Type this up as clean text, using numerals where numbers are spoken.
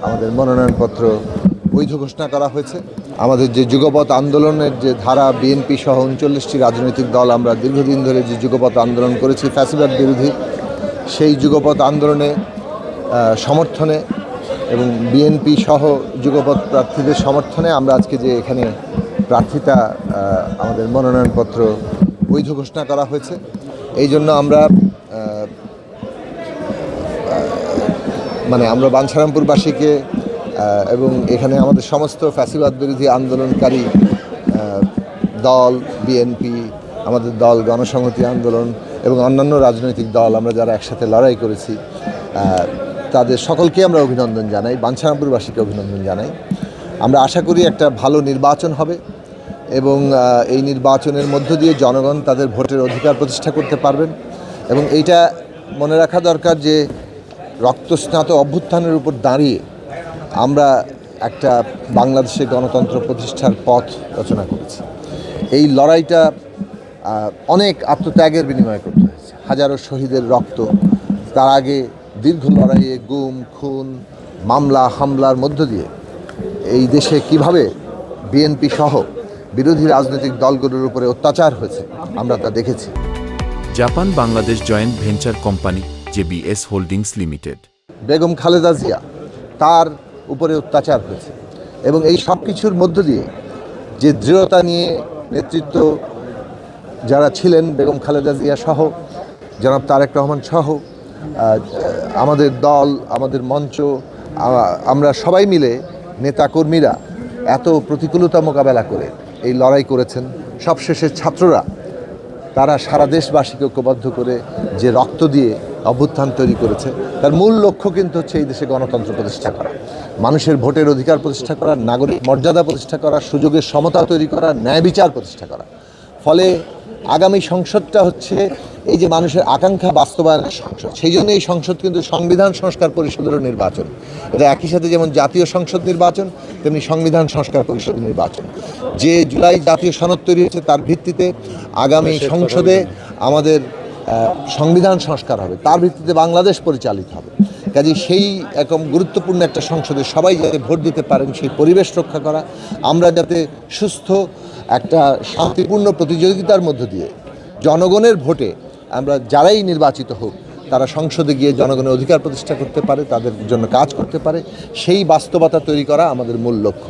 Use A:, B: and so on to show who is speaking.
A: আমাদের মনোনয়নপত্র বৈধ ঘোষণা করা হয়েছে। আমাদের যে যুগপৎ আন্দোলনের যে ধারা, বিএনপি সহ ৩৯টি রাজনৈতিক দল আমরা দীর্ঘদিন ধরে যে যুগপৎ আন্দোলন করেছি ফ্যাসিবাদ বিরোধী, সেই যুগপৎ আন্দোলনে সমর্থনে এবং বিএনপি সহ যুগপৎ প্রার্থীদের সমর্থনে আমরা আজকে যে এখানে প্রার্থিতা আমাদের মনোনয়নপত্র বৈধ ঘোষণা করা হয়েছে। এই জন্য আমরা বাঞ্ছারামপুরবাসীকে এবং এখানে আমাদের সমস্ত ফ্যাসিবাদ বিরোধী আন্দোলনকারী দল, বিএনপি, আমাদের দল গণসংহতি আন্দোলন এবং অন্যান্য রাজনৈতিক দল আমরা যারা একসাথে লড়াই করেছি তাদের সকলকে আমরা অভিনন্দন জানাই, বাঞ্ছারামপুরবাসীকে অভিনন্দন জানাই। আমরা আশা করি একটা ভালো নির্বাচন হবে এবং এই নির্বাচনের মধ্য দিয়ে জনগণ তাদের ভোটের অধিকার প্রতিষ্ঠা করতে পারবেন। এবং এইটা মনে রাখা দরকার যে রক্তস্নাত অভ্যুত্থানের উপর দাঁড়িয়ে আমরা একটা বাংলাদেশে গণতন্ত্র প্রতিষ্ঠার পথ রচনা করেছি। এই লড়াইটা অনেক আত্মত্যাগের বিনিময়ে করতে হয়েছে, হাজারো শহীদের রক্ত। তার আগে দীর্ঘ লড়াইয়ে গুম, খুন, মামলা, হামলার মধ্য দিয়ে এই দেশে কিভাবে বিএনপি সহ বিরোধী রাজনৈতিক দলগুলোর উপরে অত্যাচার হয়েছে আমরা তা দেখেছি।
B: Japan Bangladesh joint venture company JBS holdings limited,
A: Begum Khaleda Zia, তার উপরে অত্যাচার হয়েছে এবং এই সব কিছুর মধ্য দিয়ে যে দৃঢ়তা নিয়ে নেতৃত্ব যারা ছিলেন, বেগম খালেদা জিয়া সহ জনাব তারেক রহমান সহ আমাদের দল, আমাদের মঞ্চ, আমরা সবাই মিলে নেতাকর্মীরা এত প্রতিকূলতা মোকাবেলা করে এই লড়াই করেছেন। সবশেষে ছাত্ররা তারা সারা দেশবাসীকে ঐক্যবদ্ধ করে যে রক্ত দিয়ে অভ্যুত্থান তৈরি করেছে, তার মূল লক্ষ্য কিন্তু হচ্ছে এই দেশে গণতন্ত্র প্রতিষ্ঠা করা, মানুষের ভোটের অধিকার প্রতিষ্ঠা করা, নাগরিক মর্যাদা প্রতিষ্ঠা করা, সুযোগের সমতা তৈরি করা, ন্যায় বিচার প্রতিষ্ঠা করা। ফলে আগামী সংসদটা হচ্ছে এই যে মানুষের আকাঙ্ক্ষা বাস্তবায়নের সংসদ। সেই জন্য এই সংসদ কিন্তু সংবিধান সংস্কার পরিষদেরও নির্বাচন। এটা একই সাথে যেমন জাতীয় সংসদ নির্বাচন, তেমনি সংবিধান সংস্কার পরিষদের নির্বাচন। যে জুলাই জাতীয় সনদ তৈরি হয়েছে তার ভিত্তিতে আগামী সংসদে আমাদের সংবিধান সংস্কার হবে, তার ভিত্তিতে বাংলাদেশ পরিচালিত হবে। কাজে সেই একদম গুরুত্বপূর্ণ একটা সংসদে সবাই যাতে ভোট দিতে পারেন সেই পরিবেশ রক্ষা করা, আমরা যাতে সুস্থ একটা শান্তিপূর্ণ প্রতিযোগিতার মধ্য দিয়ে জনগণের ভোটে আমরা যারাই নির্বাচিত হোক তারা সংসদে গিয়ে জনগণের অধিকার প্রতিষ্ঠা করতে পারে, তাদের জন্য কাজ করতে পারে, সেই বাস্তবতা তৈরি করা আমাদের মূল লক্ষ্য।